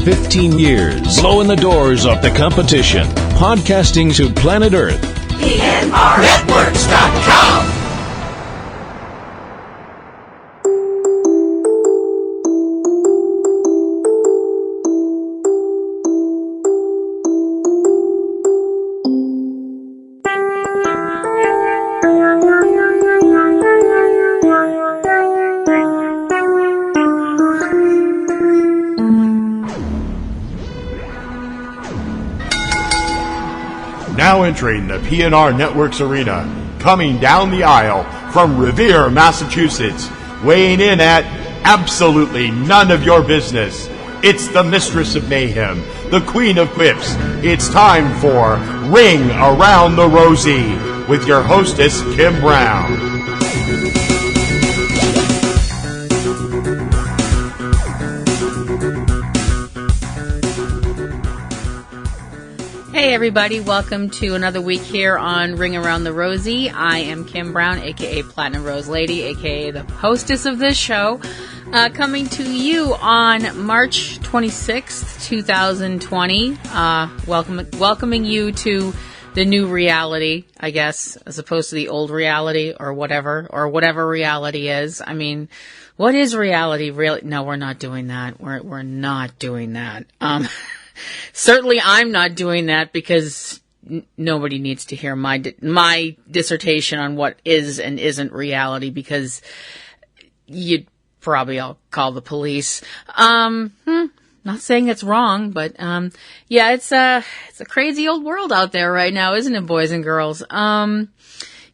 15 years, blowing the doors off the competition. Podcasting to planet Earth. PNRNetworks.com. Now entering the PNR Networks arena, coming down the aisle from Revere, Massachusetts, weighing in at absolutely none of your business. It's the Mistress of Mayhem, the Queen of Quips. It's time for Ring Around the Rosie with your hostess, Kim Brown. Hey everybody, welcome to another week here on Ring Around the Rosie. I am Kim Brown, aka Platinum Rose Lady, aka the hostess of this show, coming to you on March 26th, 2020. Welcoming you to the new reality, I guess, as opposed to the old reality or whatever reality is. I mean, what is reality really? No, we're not doing that. We're not doing that. Certainly I'm not doing that because nobody needs to hear my dissertation on what is and isn't reality, because you'd probably all call the police. Not saying it's wrong, but yeah, it's a crazy old world out there right now, isn't it, boys and girls?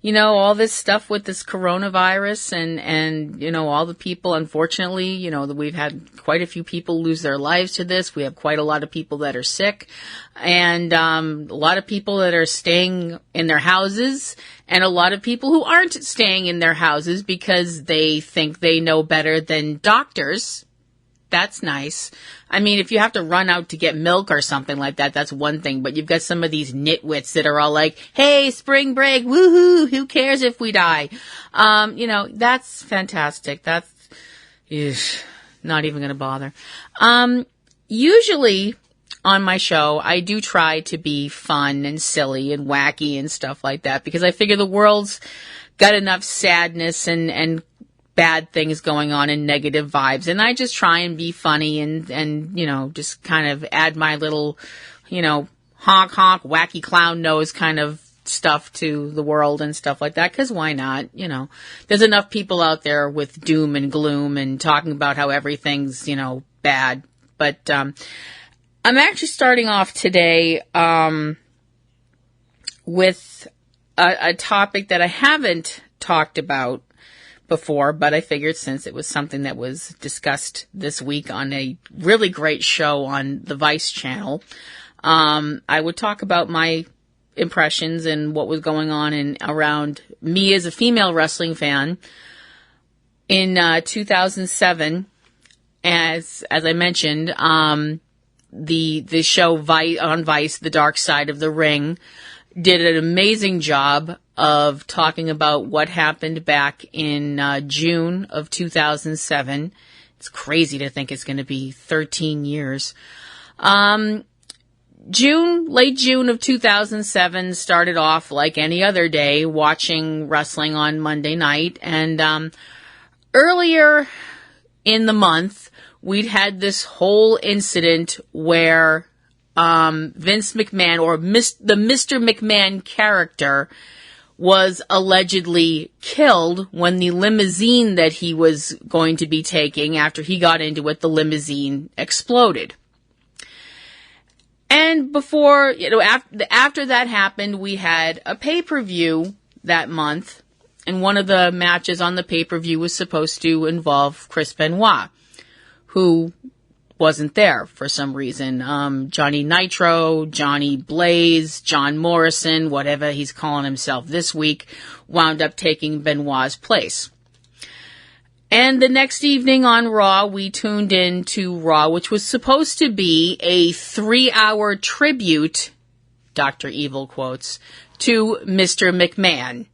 You know, all this stuff with this coronavirus and, you know, all the people, unfortunately, you know, we've had quite a few people lose their lives to this. We have quite a lot of people that are sick, and a lot of people that are staying in their houses, and a lot of people who aren't staying in their houses because they think they know better than doctors. That's nice. I mean, if you have to run out to get milk or something like that, that's one thing. But you've got some of these nitwits that are all like, hey, spring break, woohoo, who cares if we die? You know, that's fantastic. That's not even going to bother. Usually on my show, I do try to be fun and silly and wacky and stuff like that, because I figure the world's got enough sadness and bad things going on and negative vibes, and I just try and be funny and you know, just kind of add my little, you know, honk wacky clown nose kind of stuff to the world and stuff like that, because why not? You know, there's enough people out there with doom and gloom and talking about how everything's, you know, bad. But I'm actually starting off today with a topic that I haven't talked about before, but I figured since it was something that was discussed this week on a really great show on the Vice channel, I would talk about my impressions and what was going on and around me as a female wrestling fan in 2007. As I mentioned, the show on Vice, The Dark Side of the Ring, did an amazing job of talking about what happened back in June of 2007. It's crazy to think it's going to be 13 years. Late June of 2007 started off like any other day, watching wrestling on Monday night. And earlier in the month, we'd had this whole incident where Vince McMahon, or the Mr. McMahon character, was allegedly killed when the limousine that he was going to be taking, after he got into it, the limousine exploded. And before, you know, after that happened, we had a pay-per-view that month, and one of the matches on the pay-per-view was supposed to involve Chris Benoit, who wasn't there for some reason. Johnny Nitro, Johnny Blaze, John Morrison, whatever he's calling himself this week, wound up taking Benoit's place. And the next evening on Raw, we tuned in to Raw, which was supposed to be a 3-hour tribute, Dr. Evil quotes, to Mr. McMahon.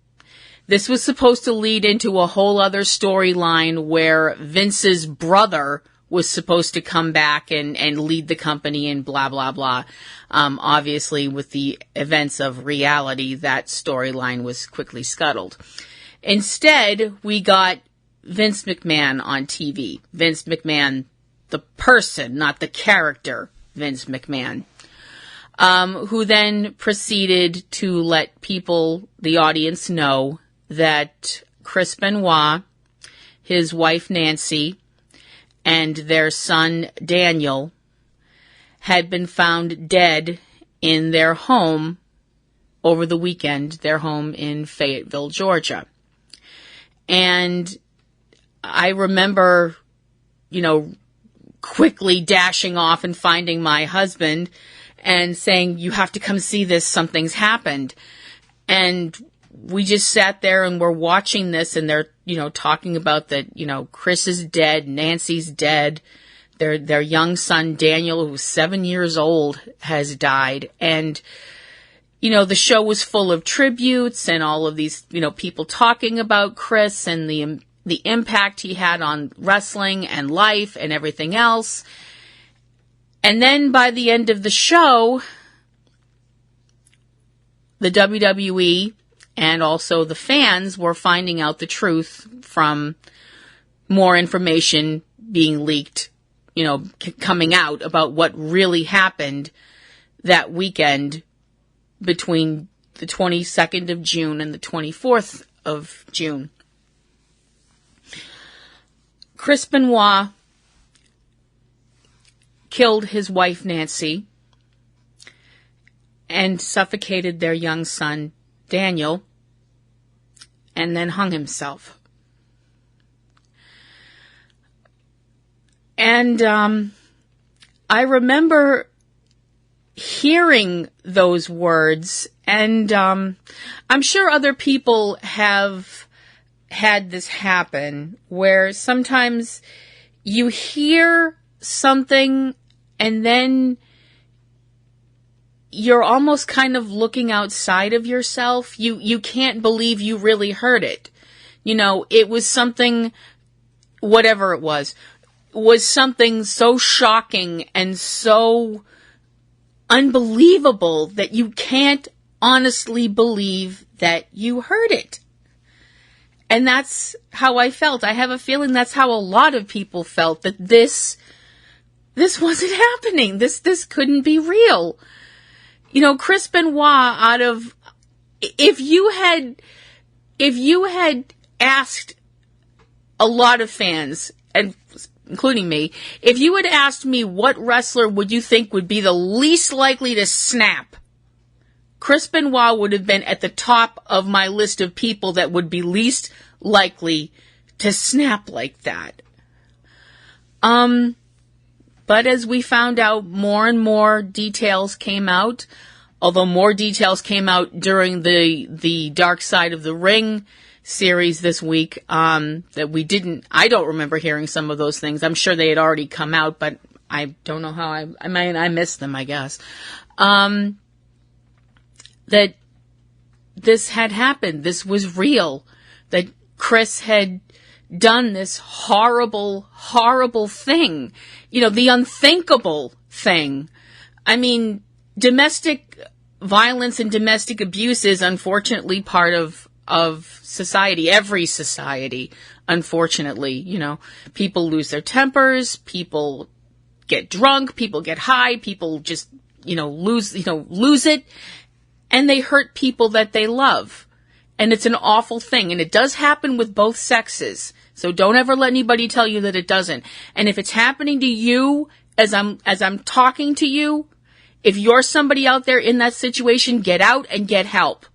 This was supposed to lead into a whole other storyline where Vince's brother was supposed to come back and lead the company and blah, blah, blah. Obviously, with the events of reality, that storyline was quickly scuttled. Instead, we got Vince McMahon on TV. Vince McMahon, the person, not the character, Vince McMahon, who then proceeded to let people, the audience, know that Chris Benoit, his wife Nancy, and their son Daniel had been found dead in their home over the weekend, their home in Fayetteville, Georgia. And I remember, quickly dashing off and finding my husband and saying, you have to come see this, something's happened. And we just sat there and we're watching this, and they're, talking about that, Chris is dead, Nancy's dead, their young son Daniel, who's 7 years old, has died. And, the show was full of tributes and all of these, people talking about Chris and the impact he had on wrestling and life and everything else. And then by the end of the show, the WWE and also the fans were finding out the truth from more information being leaked, coming out about what really happened that weekend between the 22nd of June and the 24th of June. Chris Benoit killed his wife Nancy and suffocated their young son Daniel, and then hung himself. And I remember hearing those words, and I'm sure other people have had this happen, where sometimes you hear something and then you're almost kind of looking outside of yourself. You can't believe you really heard it. It was something, whatever it was something so shocking and so unbelievable that you can't honestly believe that you heard it. And that's how I felt. I have a feeling that's how a lot of people felt, that this wasn't happening. This couldn't be real. Chris Benoit, if you had asked a lot of fans, and including me, if you had asked me what wrestler would you think would be the least likely to snap, Chris Benoit would have been at the top of my list of people that would be least likely to snap like that. But as we found out, more and more details came out, although more details came out during the Dark Side of the Ring series this week, that I don't remember hearing some of those things. I'm sure they had already come out, but I don't know how I missed them, I guess. That this had happened. This was real. That Chris had done this horrible, horrible thing. The unthinkable thing. I mean, domestic violence and domestic abuse is unfortunately part of society, every society, unfortunately. People lose their tempers, people get drunk, people get high, people just, lose it. And they hurt people that they love. And it's an awful thing. And it does happen with both sexes. So don't ever let anybody tell you that it doesn't. And if it's happening to you as I'm talking to you, if you're somebody out there in that situation, get out and get help.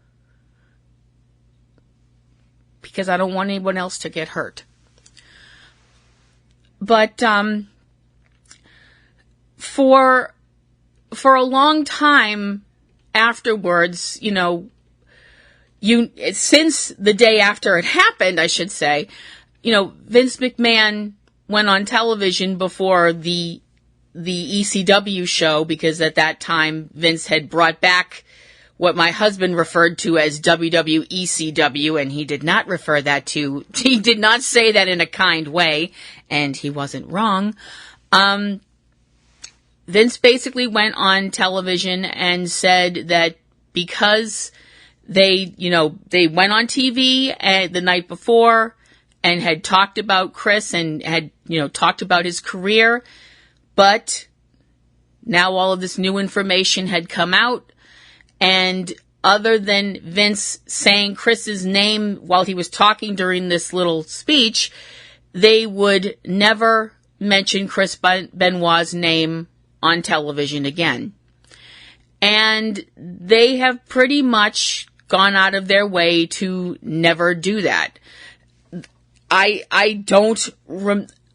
Because I don't want anyone else to get hurt. But for a long time afterwards, since the day after it happened, I should say, Vince McMahon went on television before the ECW show, because at that time Vince had brought back what my husband referred to as WWECW, and he did not he did not say that in a kind way, and he wasn't wrong. Vince basically went on television and said that because they went on TV the night before and had talked about Chris and had, talked about his career, but now all of this new information had come out. And other than Vince saying Chris's name while he was talking during this little speech, they would never mention Chris Benoit's name on television again. And they have pretty much gone out of their way to never do that. I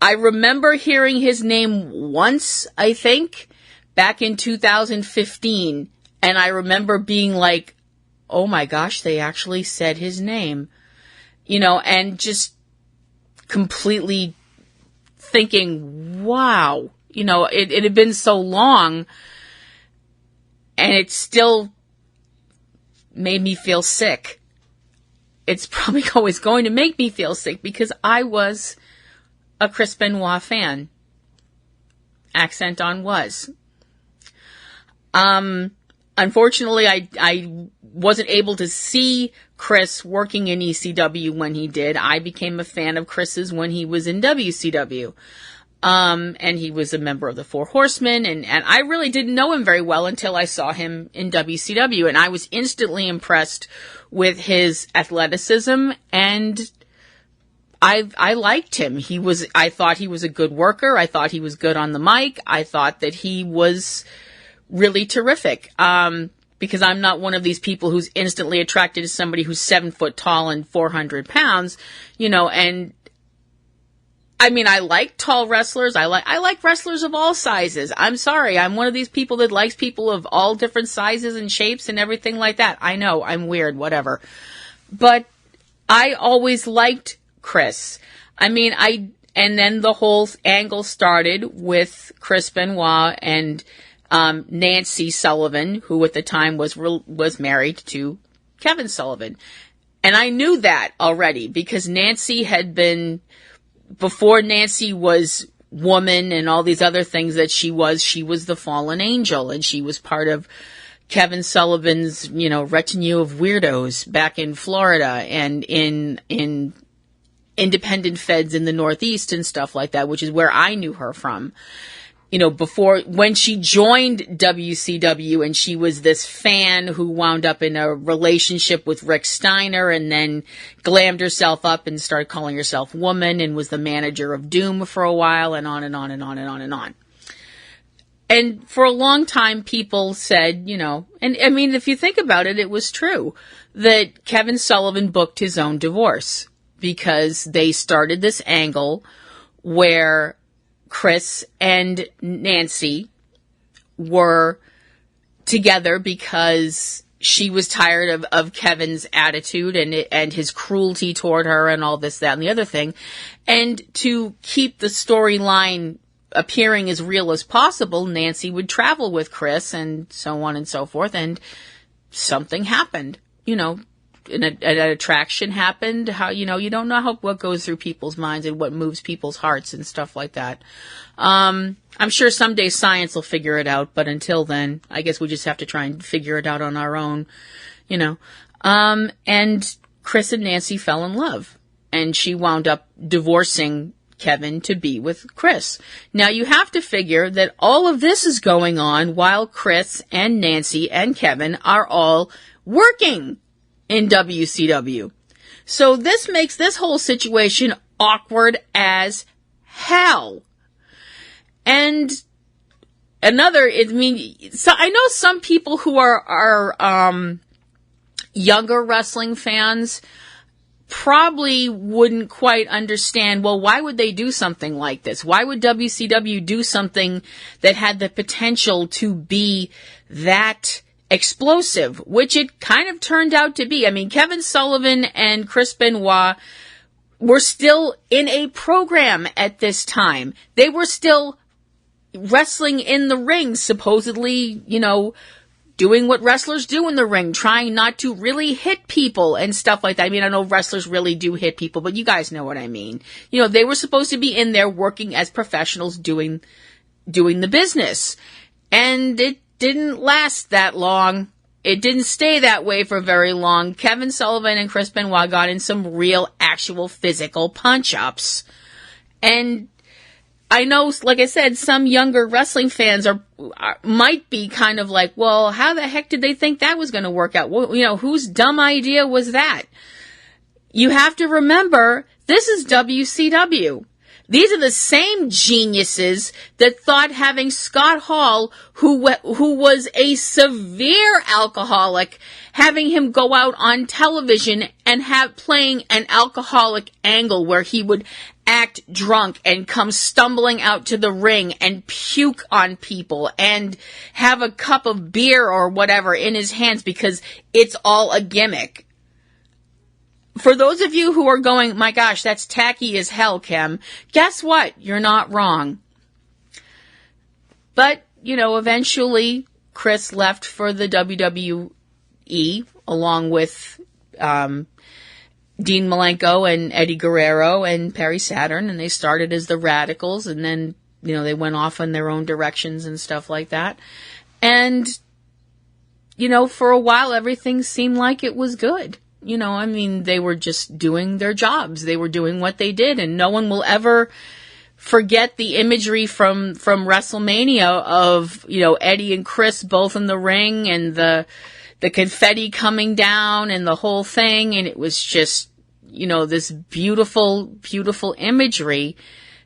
remember hearing his name once, I think, back in 2015. And I remember being like, oh my gosh, they actually said his name, and just completely thinking, wow, it had been so long and it still made me feel sick. It's probably always going to make me feel sick because I was a Chris Benoit fan. Accent on was. Unfortunately, I wasn't able to see Chris working in ECW when he did. I became a fan of Chris's when he was in WCW. And he was a member of the Four Horsemen, and I really didn't know him very well until I saw him in WCW, and I was instantly impressed with his athleticism, and I liked him. I thought he was a good worker. I thought he was good on the mic. I thought that he was really terrific. Because I'm not one of these people who's instantly attracted to somebody who's 7 foot tall and 400 pounds, and I mean, I like tall wrestlers. I like wrestlers of all sizes. I'm sorry. I'm one of these people that likes people of all different sizes and shapes and everything like that. I know, I'm weird, whatever. But I always liked Chris. I mean, and then the whole angle started with Chris Benoit and Nancy Sullivan, who at the time was married to Kevin Sullivan. And I knew that already because Nancy had been, before Nancy was woman and all these other things that she was the fallen angel, and she was part of Kevin Sullivan's, retinue of weirdos back in Florida and in independent feds in the Northeast and stuff like that, which is where I knew her from. Before, when she joined WCW and she was this fan who wound up in a relationship with Rick Steiner and then glammed herself up and started calling herself woman and was the manager of Doom for a while and on and on and on and on and on. And for a long time, people said, and I mean, if you think about it, it was true that Kevin Sullivan booked his own divorce because they started this angle where Chris and Nancy were together because she was tired of Kevin's attitude and his cruelty toward her and all this, that, and the other thing. And to keep the storyline appearing as real as possible, Nancy would travel with Chris and so on and so forth. And something happened, an attraction happened. How, you don't know what goes through people's minds and what moves people's hearts and stuff like that. I'm sure someday science will figure it out, but until then, I guess we just have to try and figure it out on our own, and Chris and Nancy fell in love, and she wound up divorcing Kevin to be with Chris. Now you have to figure that all of this is going on while Chris and Nancy and Kevin are all working in WCW. So this makes this whole situation awkward as hell. And I know some people who are younger wrestling fans probably wouldn't quite understand, well, why would they do something like this? Why would WCW do something that had the potential to be that explosive, which it kind of turned out to be? I mean, Kevin Sullivan and Chris Benoit were still in a program at this time. They were still wrestling in the ring, supposedly, doing what wrestlers do in the ring, trying not to really hit people and stuff like that. I mean, I know wrestlers really do hit people, but you guys know what I mean. You know, they were supposed to be in there working as professionals doing the business. And it didn't last that long. It didn't stay that way for very long. Kevin Sullivan and Chris Benoit got in some real, actual physical punch-ups. And I know, like I said, some younger wrestling fans might be kind of like, well, how the heck did they think that was going to work out? Well, you know, whose dumb idea was that? You have to remember, this is WCW. These are the same geniuses that thought having Scott Hall, who was a severe alcoholic, having him go out on television and playing an alcoholic angle where he would act drunk and come stumbling out to the ring and puke on people and have a cup of beer or whatever in his hands because it's all a gimmick. For those of you who are going, my gosh, that's tacky as hell, Kim, guess what? You're not wrong. But, you know, eventually Chris left for the WWE along with Dean Malenko and Eddie Guerrero and Perry Saturn, and they started as the Radicals, and then, you know, they went off in their own directions and stuff like that. And, you know, for a while, everything seemed like it was good. You know, I mean, they were just doing their jobs. They were doing what they did, and no one will ever forget the imagery from WrestleMania of, you know, Eddie and Chris both in the ring and the confetti coming down and the whole thing. And it was just, you know, this beautiful, beautiful imagery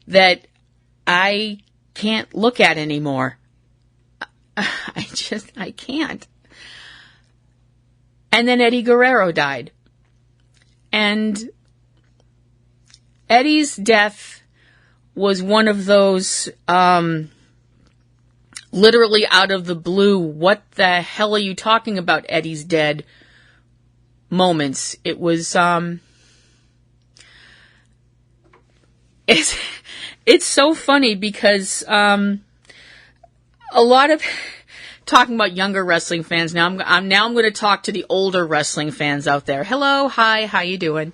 that I can't look at anymore. I can't. And then Eddie Guerrero died. And Eddie's death was one of those literally out of the blue, what the hell are you talking about, Eddie's dead moments. It was it's so funny because a lot of talking about younger wrestling fans. Now I'm going to talk to the older wrestling fans out there. Hello, hi, how you doing?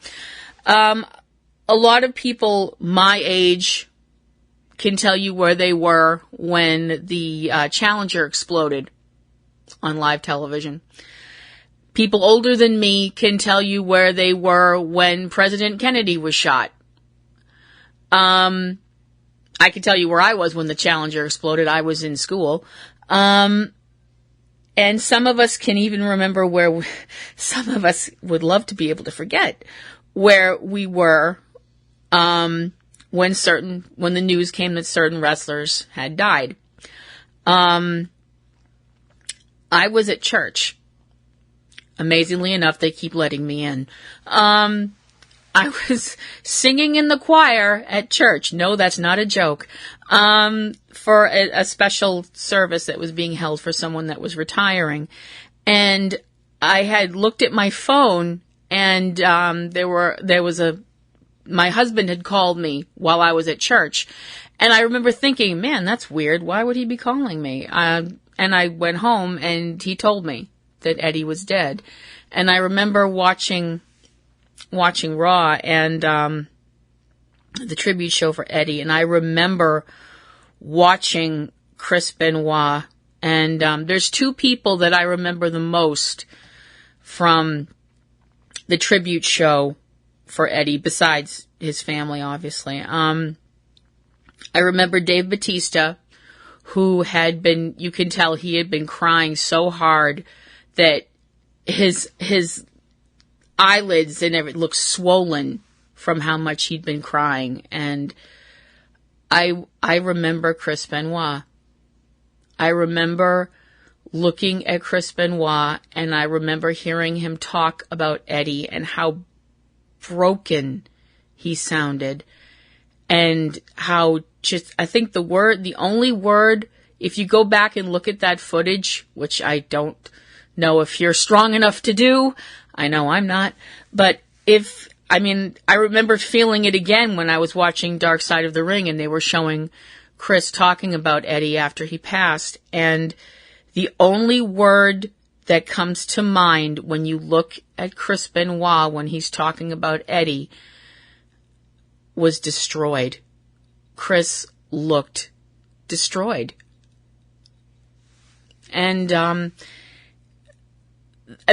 A lot of people my age can tell you where they were when the Challenger exploded on live television. People older than me can tell you where they were when President Kennedy was shot. I can tell you where I was when the Challenger exploded. I was in school. And some of us can even remember some of us would love to be able to forget where we were when the news came that certain wrestlers had died. I was at church. Amazingly enough, they keep letting me in. I was singing in the choir at church. No, that's not a joke. For a special service that was being held for someone that was retiring. And I had looked at my phone and, my husband had called me while I was at church. And I remember thinking, man, that's weird. Why would he be calling me? And I went home and he told me that Eddie was dead. And I remember watching Raw and the tribute show for Eddie, and I remember watching Chris Benoit, and there's two people that I remember the most from the tribute show for Eddie, besides his family, obviously. I remember Dave Bautista, who had been, you can tell he had been crying so hard that his eyelids and everything looked swollen from how much he'd been crying. And I remember Chris Benoit. I remember looking at Chris Benoit, and I remember hearing him talk about Eddie and how broken he sounded, and how just, I think the only word, if you go back and look at that footage, which I don't know if you're strong enough to do, I know I'm not, but I remember feeling it again when I was watching Dark Side of the Ring and they were showing Chris talking about Eddie after he passed, and The only word that comes to mind when you look at Chris Benoit when he's talking about Eddie was destroyed. Chris looked destroyed. And, I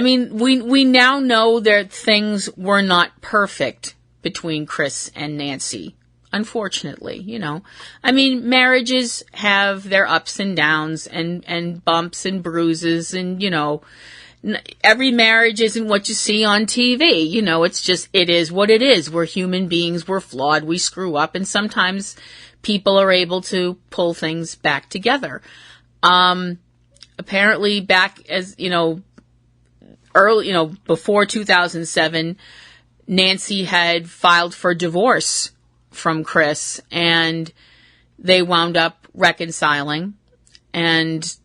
mean, we now know that things were not perfect between Chris and Nancy. Unfortunately, you know. I mean, marriages have their ups and downs and bumps and bruises and, you know, every marriage isn't what you see on TV. You know, it's just, it is what it is. We're human beings. We're flawed. We screw up. And sometimes people are able to pull things back together. Apparently back as, you know, early, you know, before 2007, Nancy had filed for divorce from Chris, and they wound up reconciling, and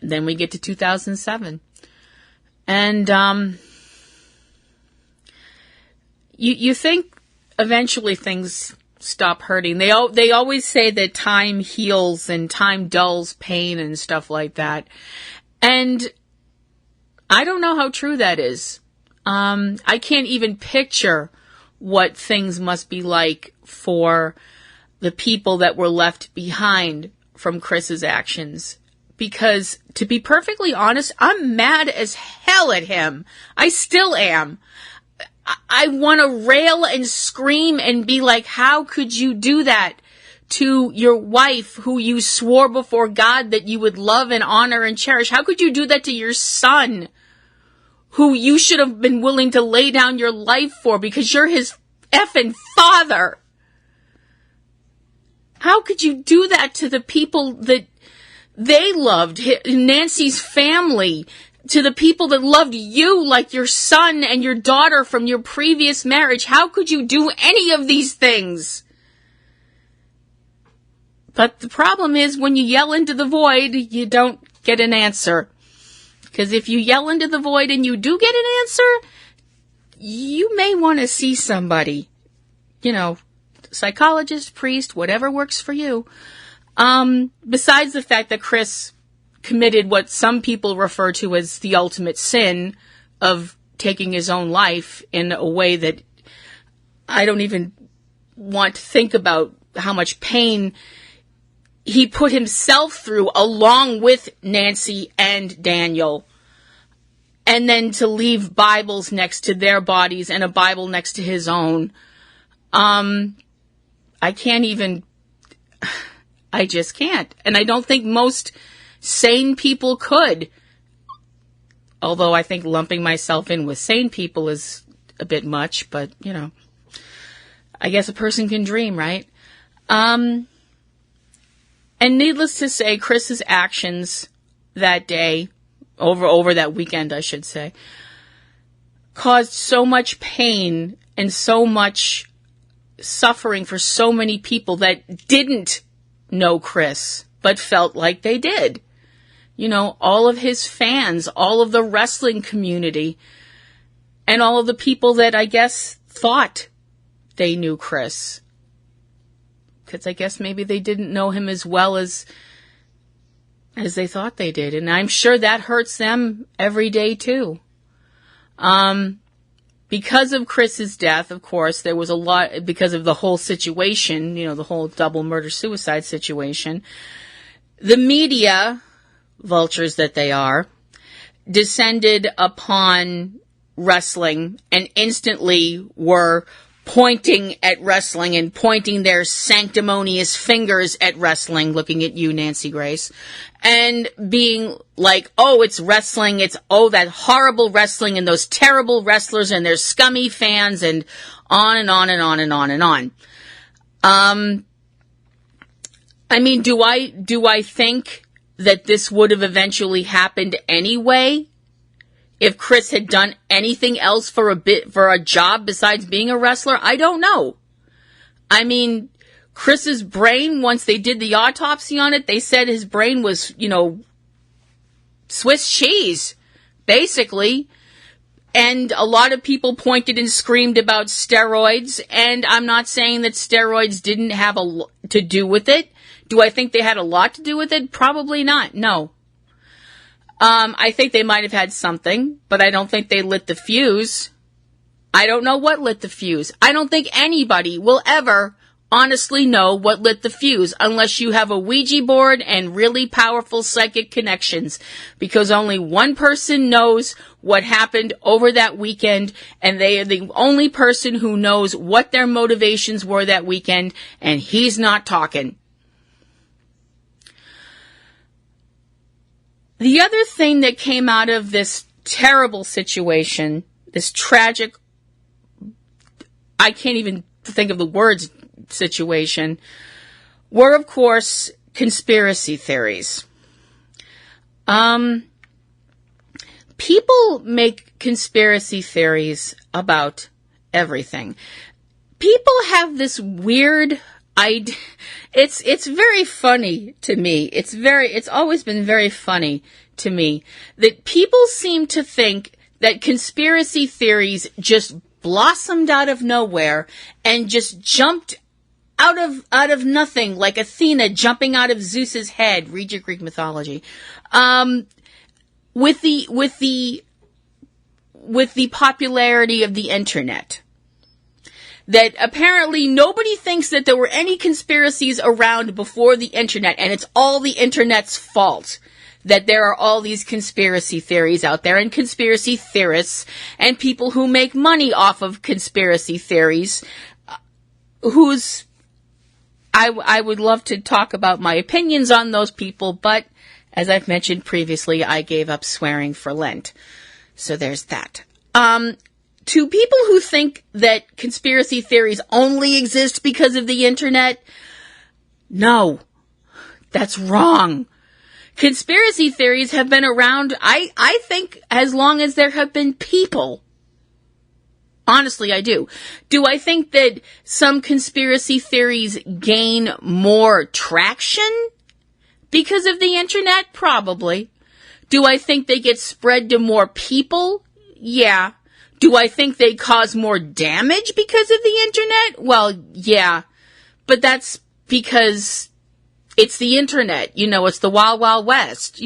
then we get to 2007, and you think eventually things stop hurting. They always say that time heals and time dulls pain and stuff like that, and I don't know how true that is. I can't even picture what things must be like for the people that were left behind from Chris's actions. Because, to be perfectly honest, I'm mad as hell at him. I still am. I want to rail and scream and be like, how could you do that to your wife who you swore before God that you would love and honor and cherish? How could you do that to your son, who you should have been willing to lay down your life for because you're his effing father? How could you do that to the people that they loved, Nancy's family, to the people that loved you like your son and your daughter from your previous marriage? How could you do any of these things? But the problem is when you yell into the void, you don't get an answer. Because if you yell into the void and you do get an answer, you may want to see somebody, you know, psychologist, priest, whatever works for you. Besides the fact that Chris committed what some people refer to as the ultimate sin of taking his own life in a way that I don't even want to think about how much pain he put himself through along with Nancy and Daniel. And then to leave Bibles next to their bodies and a Bible next to his own. I can't even, I just can't. And I don't think most sane people could. Although I think lumping myself in with sane people is a bit much, but, you know, I guess a person can dream, right? And needless to say, Chris's actions that day, over that weekend, I should say, caused so much pain and so much suffering for so many people that didn't know Chris, but felt like they did. You know, all of his fans, all of the wrestling community, and all of the people that I guess thought they knew Chris. Because I guess maybe they didn't know him as well as they thought they did. And I'm sure that hurts them every day too. Because of Chris's death, of course, there was a lot, because of the whole situation, you know, the whole double murder-suicide situation, the media, vultures that they are, descended upon wrestling and instantly were pointing at wrestling and pointing their sanctimonious fingers at wrestling, looking at you, Nancy Grace, and being like, oh, it's wrestling, it's, oh, that horrible wrestling and those terrible wrestlers and their scummy fans, and on and on and on and on and on. I mean, do I think that this would have eventually happened anyway? If Chris had done anything else for a job besides being a wrestler, I don't know. I mean, Chris's brain, once they did the autopsy on it, they said his brain was, you know, Swiss cheese, basically. And a lot of people pointed and screamed about steroids, and I'm not saying that steroids didn't have to do with it. Do I think they had a lot to do with it? Probably not. No. I think they might have had something, but I don't think they lit the fuse. I don't know what lit the fuse. I don't think anybody will ever honestly know what lit the fuse unless you have a Ouija board and really powerful psychic connections, because only one person knows what happened over that weekend, and they are the only person who knows what their motivations were that weekend, and he's not talking. The other thing that came out of this terrible situation, this tragic, I can't even think of the words, situation, were, of course, conspiracy theories. People make conspiracy theories about everything. People have this weird idea. It's very funny to me. It's always been very funny to me that people seem to think that conspiracy theories just blossomed out of nowhere and just jumped out of nothing, like Athena jumping out of Zeus's head. Read your Greek mythology. With the popularity of the internet, that apparently nobody thinks that there were any conspiracies around before the internet, and it's all the internet's fault that there are all these conspiracy theories out there, and conspiracy theorists, and people who make money off of conspiracy theories, I would love to talk about my opinions on those people, but as I've mentioned previously, I gave up swearing for Lent. So there's that. To people who think that conspiracy theories only exist because of the internet, no, that's wrong. Conspiracy theories have been around, I think, as long as there have been people. Honestly, I do. Do I think that some conspiracy theories gain more traction because of the internet? Probably. Do I think they get spread to more people? Yeah. Do I think they cause more damage because of the internet? Well, yeah. But that's because it's the internet. It's the Wild Wild West,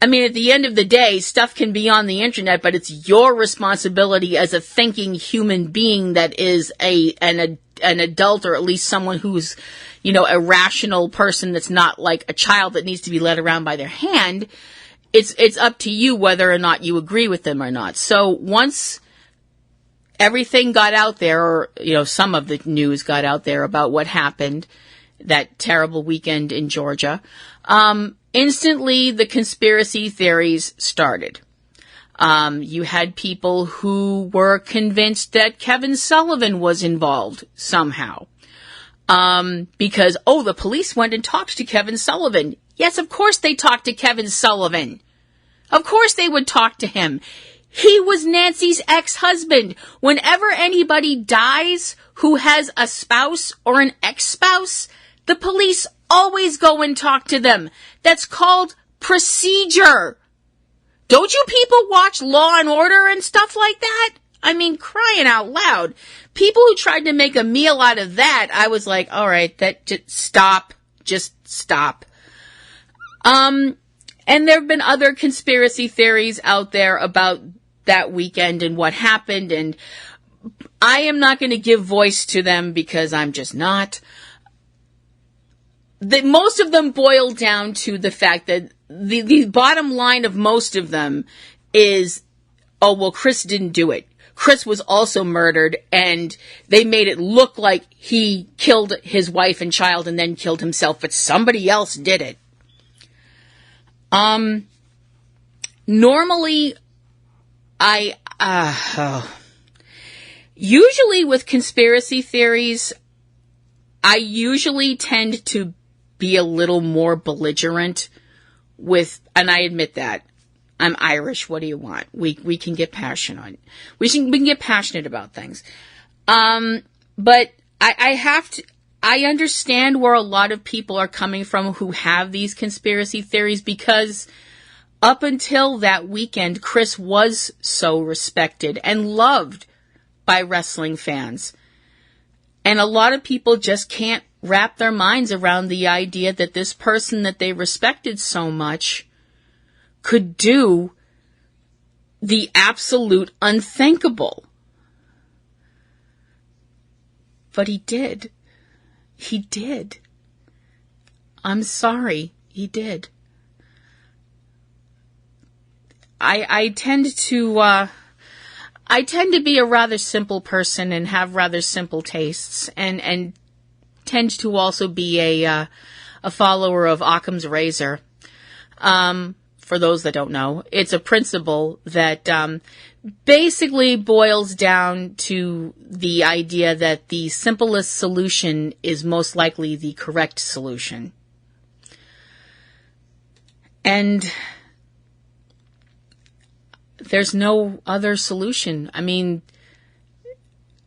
I mean, at the end of the day, stuff can be on the internet, but it's your responsibility as a thinking human being that is an adult, or at least someone who's, a rational person that's not like a child that needs to be led around by their hand. It's up to you whether or not you agree with them or not. So once everything got out there, or, some of the news got out there about what happened that terrible weekend in Georgia, instantly, the conspiracy theories started. You had people who were convinced that Kevin Sullivan was involved somehow. Because, the police went and talked to Kevin Sullivan. Yes, of course they talked to Kevin Sullivan. Of course they would talk to him. He was Nancy's ex-husband. Whenever anybody dies who has a spouse or an ex-spouse, the police always go and talk to them. That's called procedure. Don't you people watch Law and Order and stuff like that? I mean, crying out loud. People who tried to make a meal out of that, I was like, all right, just stop. And there have been other conspiracy theories out there about that weekend and what happened, and I am not going to give voice to them because I'm just not. Most of them boil down to the fact that the bottom line of most of them is, Chris didn't do it. Chris was also murdered, and they made it look like he killed his wife and child and then killed himself, but somebody else did it. Normally, usually with conspiracy theories, I usually tend to be a little more belligerent and I admit that. I'm Irish. What do you want? We can get passionate. We can get passionate about things. But I understand where a lot of people are coming from who have these conspiracy theories, because up until that weekend, Chris was so respected and loved by wrestling fans. And a lot of people just can't wrap their minds around the idea that this person that they respected so much could do the absolute unthinkable. But he did. He did. I'm sorry, he did. I tend to be a rather simple person and have rather simple tastes, and tend to also be a follower of Occam's razor. For those that don't know, it's a principle that basically boils down to the idea that the simplest solution is most likely the correct solution. And there's no other solution. I mean,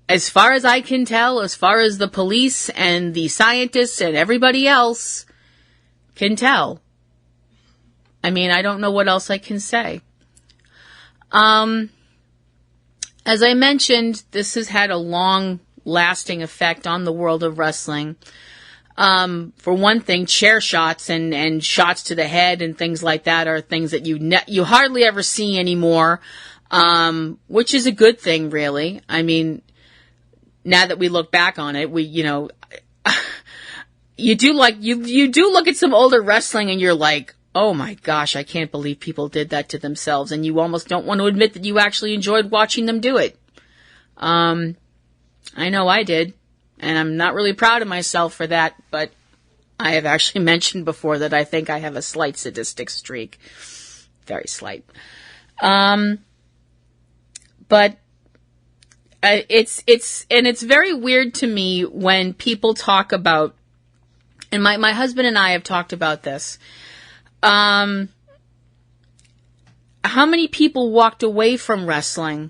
as far as I can tell, as far as the police and the scientists and everybody else can tell, I mean, I don't know what else I can say. As I mentioned, this has had a long-lasting effect on the world of wrestling. For one thing, chair shots and shots to the head and things like that are things that you hardly ever see anymore, which is a good thing, really. I mean, now that we look back on it, you do look at some older wrestling and you're like, oh my gosh, I can't believe people did that to themselves, and you almost don't want to admit that you actually enjoyed watching them do it. I know I did. And I'm not really proud of myself for that, but I have actually mentioned before that I think I have a slight sadistic streak. Very slight. But it's very weird to me when people talk about, and my husband and I have talked about this, how many people walked away from wrestling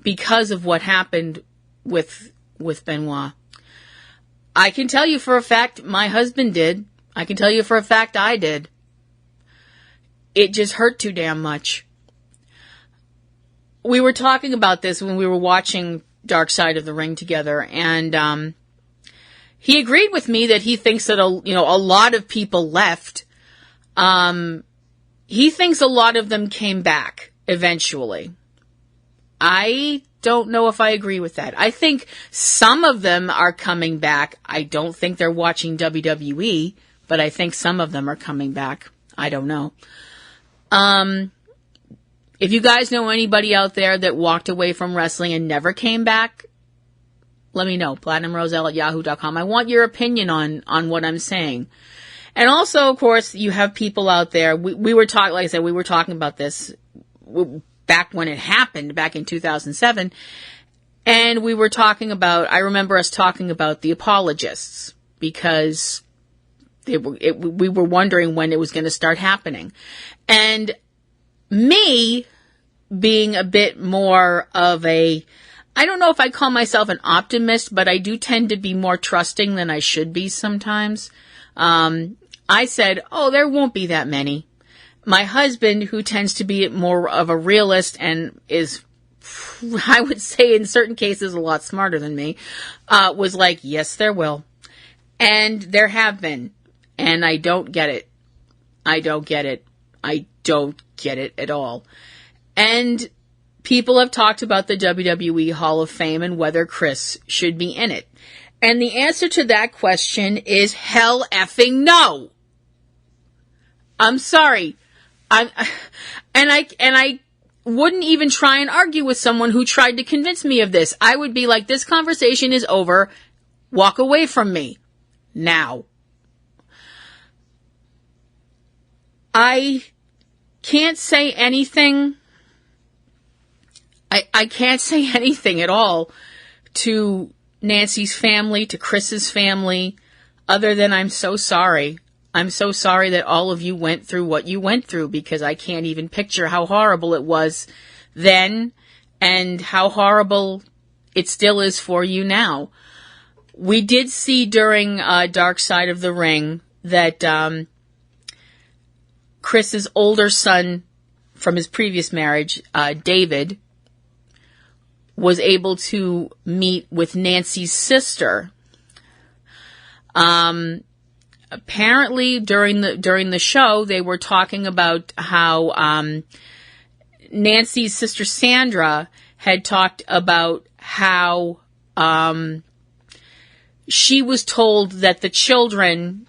because of what happened with Benoit. I can tell you for a fact my husband did. I can tell you for a fact I did. It just hurt too damn much. We were talking about this when we were watching Dark Side of the Ring together, and he agreed with me that he thinks that a lot of people left. He thinks a lot of them came back eventually. I don't know if I agree with that. I think some of them are coming back. I don't think they're watching WWE, but I think some of them are coming back. I don't know. If you guys know anybody out there that walked away from wrestling and never came back, let me know. PlatinumRoselle@yahoo.com. I want your opinion on what I'm saying. And also, of course, you have people out there. We were talking, like I said, we were talking about this back when it happened, back in 2007. And we were talking about, I remember us talking about the apologists, because we were wondering when it was going to start happening. And me being a bit more of I don't know if I call myself an optimist, but I do tend to be more trusting than I should be sometimes. I said, there won't be that many. My husband, who tends to be more of a realist and is, I would say in certain cases, a lot smarter than me, was like, yes, there will. And there have been. And I don't get it. I don't get it. I don't get it at all. And people have talked about the WWE Hall of Fame and whether Chris should be in it. And the answer to that question is hell effing no. I'm sorry. I wouldn't even try and argue with someone who tried to convince me of this. I would be like, this conversation is over. Walk away from me. Now. I can't say anything. I can't say anything at all to Nancy's family, to Chris's family, other than I'm so sorry. I'm so sorry that all of you went through what you went through, because I can't even picture how horrible it was then and how horrible it still is for you now. We did see during Dark Side of the Ring that Chris's older son from his previous marriage, David, was able to meet with Nancy's sister. Apparently during the show, they were talking about how, Nancy's sister Sandra had talked about how, she was told that the children,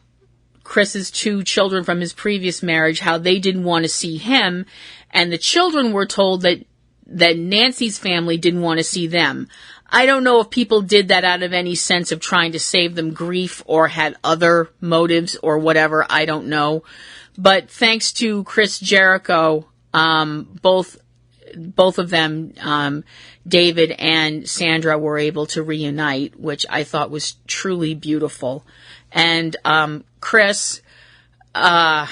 Chris's 2 children from his previous marriage, how they didn't want to see him, and the children were told that Nancy's family didn't want to see them. I don't know if people did that out of any sense of trying to save them grief or had other motives or whatever. I don't know. But thanks to Chris Jericho, both of them, David and Sandra, were able to reunite, which I thought was truly beautiful. And Chris, right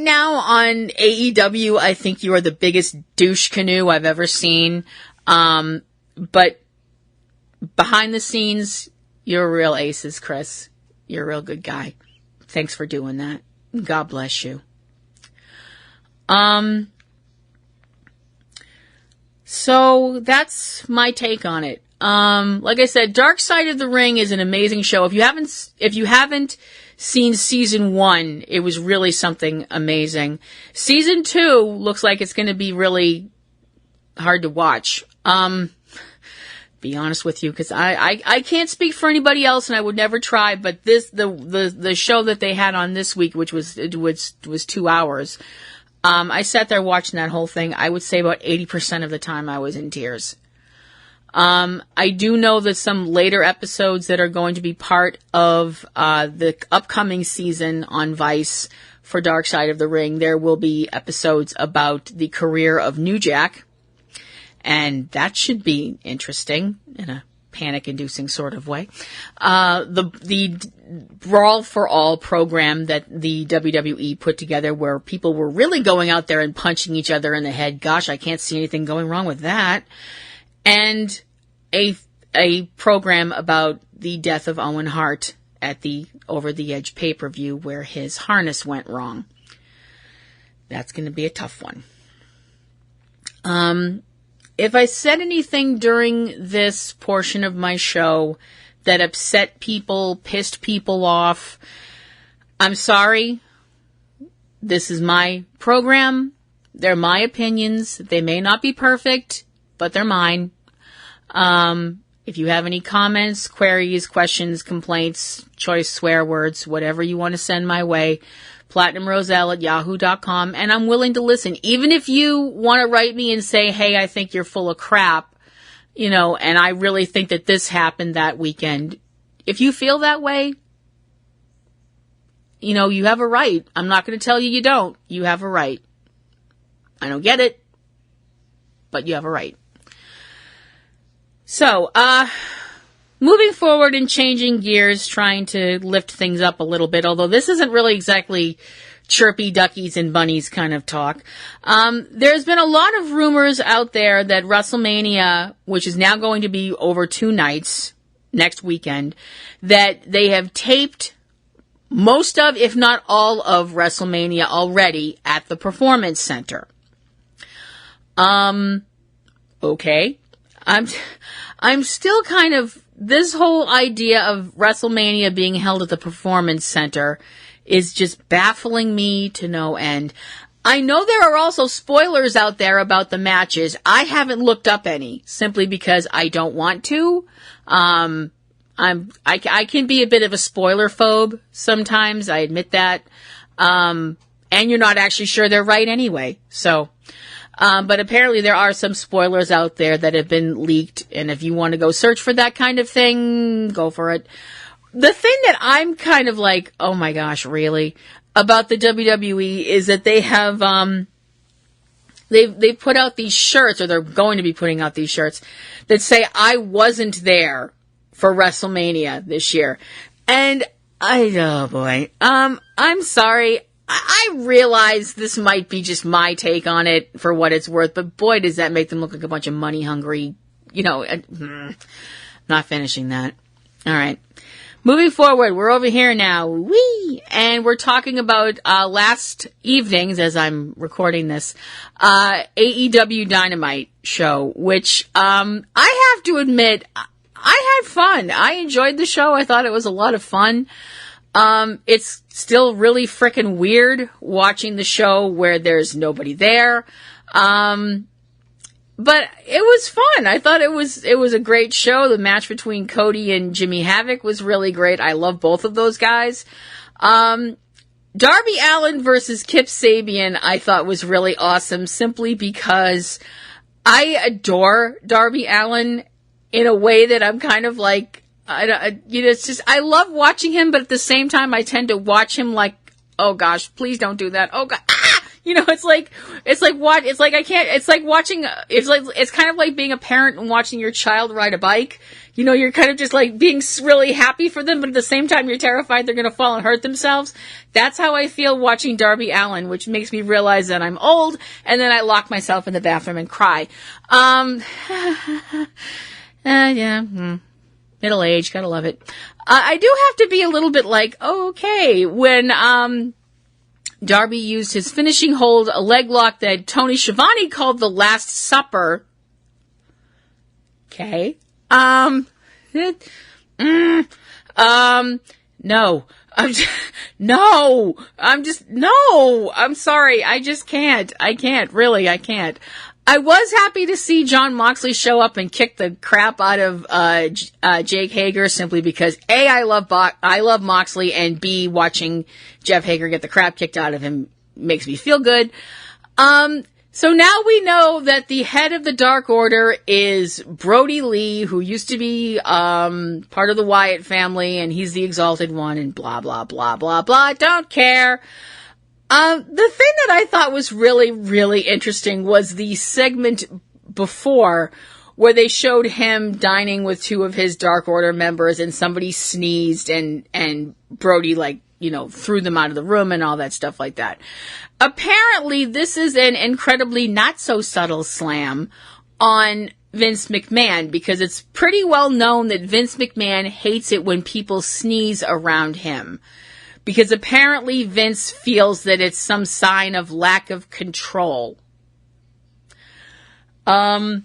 now on AEW, I think you are the biggest douche canoe I've ever seen. But behind the scenes, you're a real aces, Chris. You're a real good guy. Thanks for doing that. God bless you. So that's my take on it. Like I said, Dark Side of the Ring is an amazing show. If you haven't seen season 1, it was really something amazing. Season 2 looks like it's going to be really hard to watch. Be honest with you, because I can't speak for anybody else, and I would never try. But the show that they had on this week, which was 2 hours, I sat there watching that whole thing. I would say about 80% of the time I was in tears. I do know that some later episodes that are going to be part of the upcoming season on Vice for Dark Side of the Ring, there will be episodes about the career of New Jack. And that should be interesting in a panic-inducing sort of way. The Brawl for All program that the WWE put together, where people were really going out there and punching each other in the head. Gosh, I can't see anything going wrong with that. And a program about the death of Owen Hart at the Over the Edge pay-per-view, where his harness went wrong. That's going to be a tough one. If I said anything during this portion of my show that upset people, pissed people off, I'm sorry. This is my program. They're my opinions. They may not be perfect, but they're mine. If you have any comments, queries, questions, complaints, choice swear words, whatever you want to send my way, platinumroselle@yahoo.com, and I'm willing to listen. Even if you want to write me and say, hey, I think you're full of crap, and I really think that this happened that weekend. If you feel that way, you have a right. I'm not going to tell you you don't. You have a right. I don't get it, but you have a right. So, moving forward and changing gears, trying to lift things up a little bit, although this isn't really exactly chirpy duckies and bunnies kind of talk. There's been a lot of rumors out there that WrestleMania, which is now going to be over 2 nights next weekend, that they have taped most of, if not all of WrestleMania already at the Performance Center. Okay. I'm still kind of, this whole idea of WrestleMania being held at the Performance Center is just baffling me to no end. I know there are also spoilers out there about the matches. I haven't looked up any, simply because I don't want to. I can be a bit of a spoiler phobe sometimes, I admit that. And you're not actually sure they're right anyway, so. But apparently there are some spoilers out there that have been leaked, and if you want to go search for that kind of thing, go for it. The thing that I'm kind of like, oh my gosh, really, about the WWE is that they have, they've put out these shirts, or they're going to be putting out these shirts, that say, I wasn't there for WrestleMania this year. And oh boy, I'm sorry. I realize this might be just my take on it for what it's worth, but boy, does that make them look like a bunch of money-hungry, not finishing that. All right. Moving forward, we're over here now. Whee! And we're talking about last evening's, as I'm recording this, AEW Dynamite show, which I have to admit, I had fun. I enjoyed the show. I thought it was a lot of fun. It's still really frickin' weird watching the show where there's nobody there. But it was fun. I thought it was a great show. The match between Cody and Jimmy Havoc was really great. I love both of those guys. Darby Allin versus Kip Sabian I thought was really awesome simply because I adore Darby Allin in a way that I'm kind of like, it's just, I love watching him, but at the same time I tend to watch him like, oh gosh, please don't do that. Oh god. It's like kind of like being a parent and watching your child ride a bike. You're kind of just like being really happy for them, but at the same time, you're terrified they're going to fall and hurt themselves. That's how I feel watching Darby Allin, which makes me realize that I'm old, and then I lock myself in the bathroom and cry. Middle age, gotta love it. I do have to be a little bit like, okay, when, Darby used his finishing hold, a leg lock that Tony Schiavone called the Last Supper. Okay. No. I'm sorry. I just can't. I can't. I was happy to see Jon Moxley show up and kick the crap out of Jake Hager simply because A, I love Moxley, and B, watching Jeff Hager get the crap kicked out of him makes me feel good. So now we know that the head of the Dark Order is Brody Lee, who used to be part of the Wyatt family, and he's the Exalted One, and blah, blah, blah, blah, blah. Don't care. The thing that I thought was really, really interesting was the segment before where they showed him dining with two of his Dark Order members and somebody sneezed and Brody threw them out of the room and all that stuff like that. Apparently, this is an incredibly not so subtle slam on Vince McMahon because it's pretty well known that Vince McMahon hates it when people sneeze around him. Because apparently Vince feels that it's some sign of lack of control. I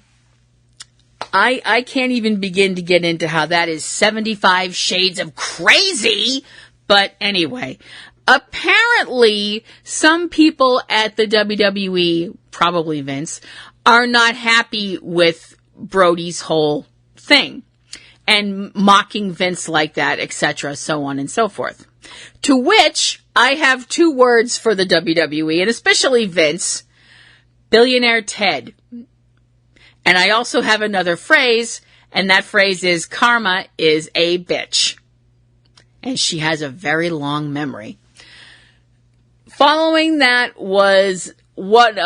can't even begin to get into how that is 75 shades of crazy. But anyway, apparently some people at the WWE, probably Vince, are not happy with Brody's whole thing. And mocking Vince like that, etc., so on and so forth. To which I have two words for the WWE, and especially Vince, billionaire Ted. And I also have another phrase, and that phrase is karma is a bitch. And she has a very long memory. Following that was one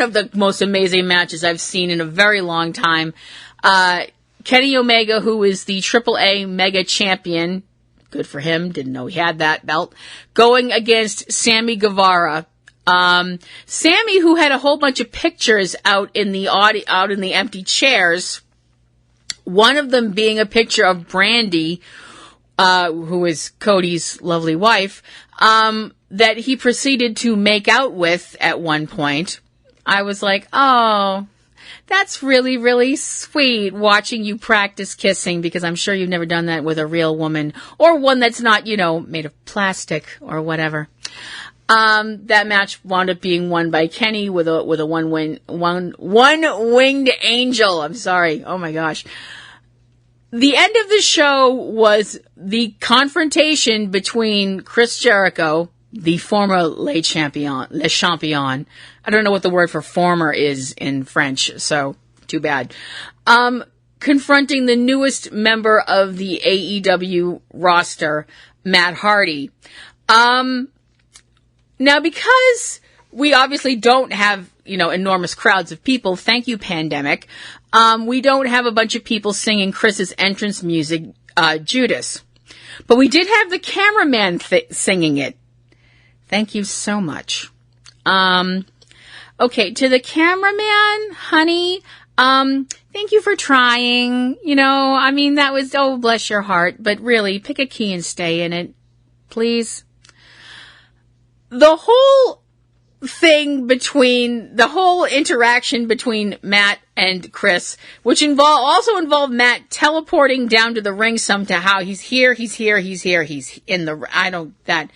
of the most amazing matches I've seen in a very long time. Kenny Omega, who is the AAA Mega Champion, good for him, didn't know he had that belt, going against Sammy Guevara. Sammy, who had a whole bunch of pictures out in the empty chairs, one of them being a picture of Brandy, who is Cody's lovely wife, that he proceeded to make out with at one point. I was like, oh, that's really, really sweet watching you practice kissing, because I'm sure you've never done that with a real woman or one that's not, made of plastic or whatever. That match wound up being won by Kenny with a one-winged angel. I'm sorry. Oh my gosh. The end of the show was the confrontation between Chris Jericho, the former Le Champion. I don't know what the word for former is in French, so too bad. Confronting the newest member of the AEW roster, Matt Hardy. Now, because we obviously don't have, enormous crowds of people, thank you, pandemic, we don't have a bunch of people singing Chris's entrance music, Judas. But we did have the cameraman singing it. Thank you so much. Okay, to the cameraman, honey, thank you for trying. That was, oh, bless your heart. But really, pick a key and stay in it, please. The whole thing between the whole interaction between Matt and Chris, which also involved Matt teleporting down to the ring somehow. He's here, he's in the,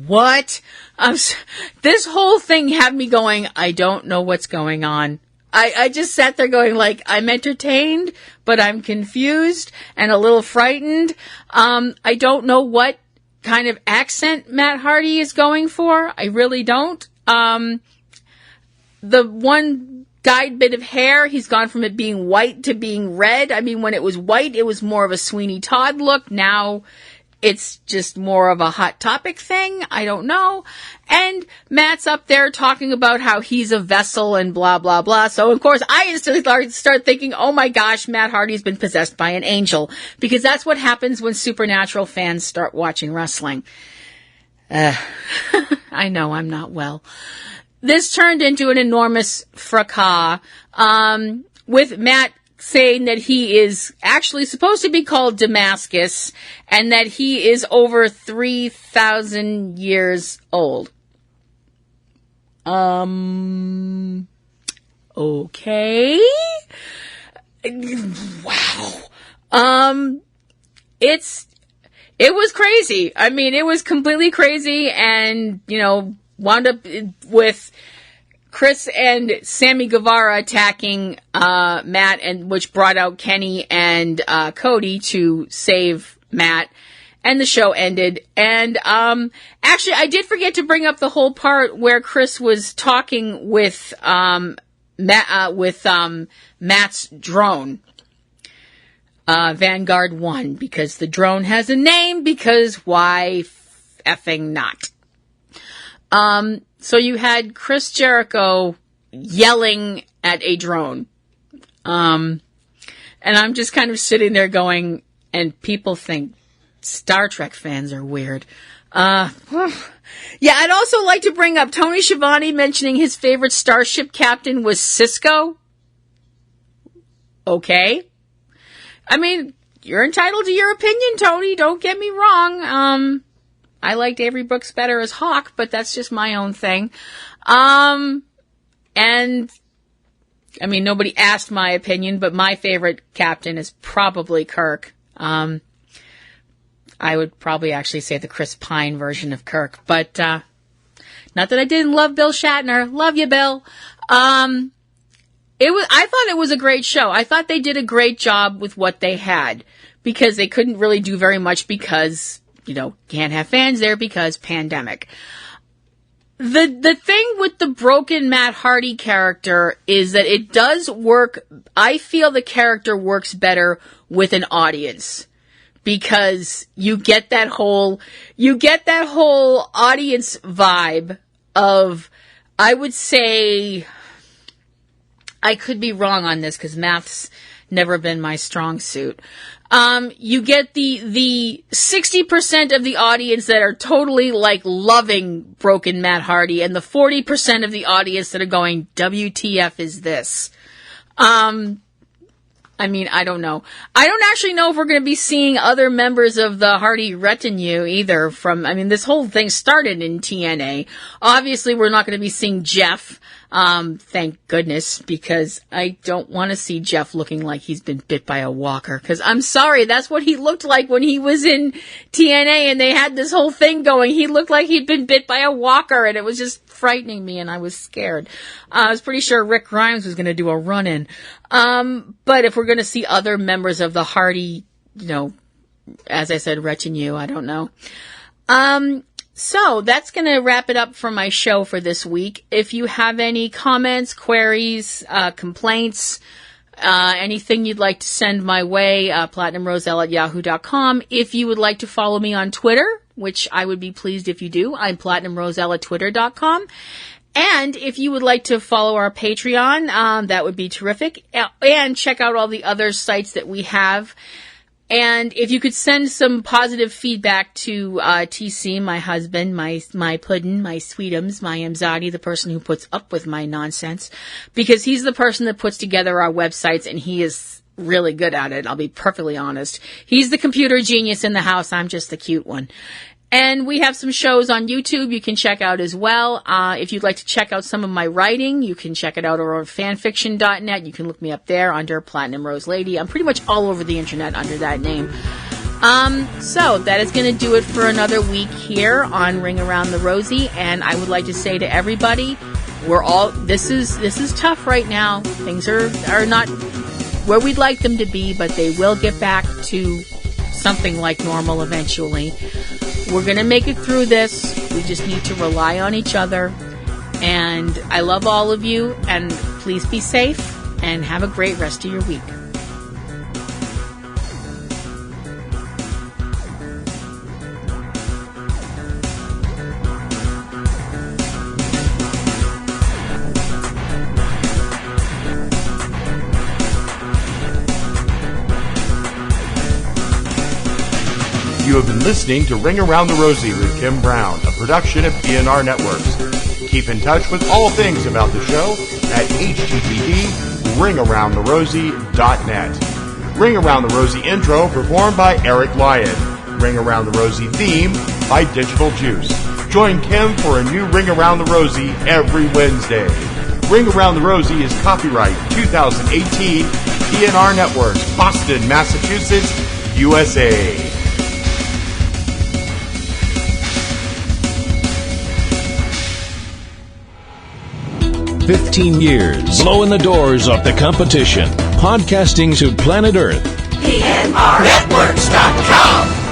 what? This whole thing had me going, I don't know what's going on. I just sat there going like, I'm entertained, but I'm confused and a little frightened. I don't know what kind of accent Matt Hardy is going for. I really don't. The one dyed bit of hair, he's gone from it being white to being red. I mean, when it was white, it was more of a Sweeney Todd look. Now it's just more of a Hot Topic thing. I don't know. And Matt's up there talking about how he's a vessel and blah, blah, blah. So, of course, I instantly start thinking, oh my gosh, Matt Hardy's been possessed by an angel. Because that's what happens when supernatural fans start watching wrestling. I know I'm not well. This turned into an enormous fracas, with Matt saying that he is actually supposed to be called Damascus and that he is over 3,000 years old. Okay. Wow. It was crazy. I mean, it was completely crazy and, wound up with Chris and Sammy Guevara attacking Matt, and which brought out Kenny and Cody to save Matt, and the show ended. And actually, I did forget to bring up the whole part where Chris was talking with Matt's drone, Vanguard 1, because the drone has a name, because why effing not? So you had Chris Jericho yelling at a drone. And I'm just kind of sitting there going, and people think Star Trek fans are weird. Yeah, I'd also like to bring up Tony Schiavone mentioning his favorite starship captain was Cisco. Okay. I mean, you're entitled to your opinion, Tony. Don't get me wrong. I liked Avery Brooks better as Hawk, but that's just my own thing. And, I mean, nobody asked my opinion, but my favorite captain is probably Kirk. I would probably actually say the Chris Pine version of Kirk, but, not that I didn't love Bill Shatner. Love you, Bill. I thought it was a great show. I thought they did a great job with what they had, because they couldn't really do very much because, can't have fans there because pandemic. The thing with the broken Matt Hardy character is that it does work. I feel the character works better with an audience, because you get that whole audience vibe of, I would say, I could be wrong on this because math's never been my strong suit. You get the 60% of the audience that are totally loving broken Matt Hardy, and the 40% of the audience that are going, WTF is this? I mean, I don't know. I don't actually know if we're going to be seeing other members of the Hardy retinue either this whole thing started in TNA. Obviously, we're not going to be seeing Jeff. Thank goodness, because I don't want to see Jeff looking like he's been bit by a walker, because I'm sorry, that's what he looked like when he was in TNA and they had this whole thing going. He looked like he'd been bit by a walker, and it was just frightening me, and I was scared. I was pretty sure Rick Grimes was going to do a run-in. But if we're going to see other members of the Hardy, as I said, retinue, I don't know. So that's going to wrap it up for my show for this week. If you have any comments, queries, complaints, anything you'd like to send my way, platinumroselle@yahoo.com. If you would like to follow me on Twitter, which I would be pleased if you do, I'm platinumroselle@twitter.com. And if you would like to follow our Patreon, that would be terrific. And check out all the other sites that we have. And if you could send some positive feedback to TC, my husband, my puddin', my sweetums, my Amzadi, the person who puts up with my nonsense, because he's the person that puts together our websites, and he is really good at it. I'll be perfectly honest. He's the computer genius in the house. I'm just the cute one. And we have some shows on YouTube you can check out as well. If you'd like to check out some of my writing, you can check it out over on fanfiction.net. You can look me up there under Platinum Rose Lady. I'm pretty much all over the internet under that name. So that is going to do it for another week here on Ring Around the Rosie. And I would like to say to everybody, this is tough right now. Things are not where we'd like them to be, but they will get back to something like normal eventually. We're going to make it through this. We just need to rely on each other. And I love all of you. And please be safe and have a great rest of your week. You have been listening to Ring Around the Rosie with Kim Brown, a production of PNR Networks. Keep in touch with all things about the show at http://ringaroundtherosie.net. Ring Around the Rosie intro performed by Eric Lyon. Ring Around the Rosie theme by Digital Juice. Join Kim for a new Ring Around the Rosie every Wednesday. Ring Around the Rosie is copyright 2018 PNR Networks, Boston, Massachusetts, USA. 15 years, blowing the doors off the competition, podcasting to planet Earth. PNRNetworks.com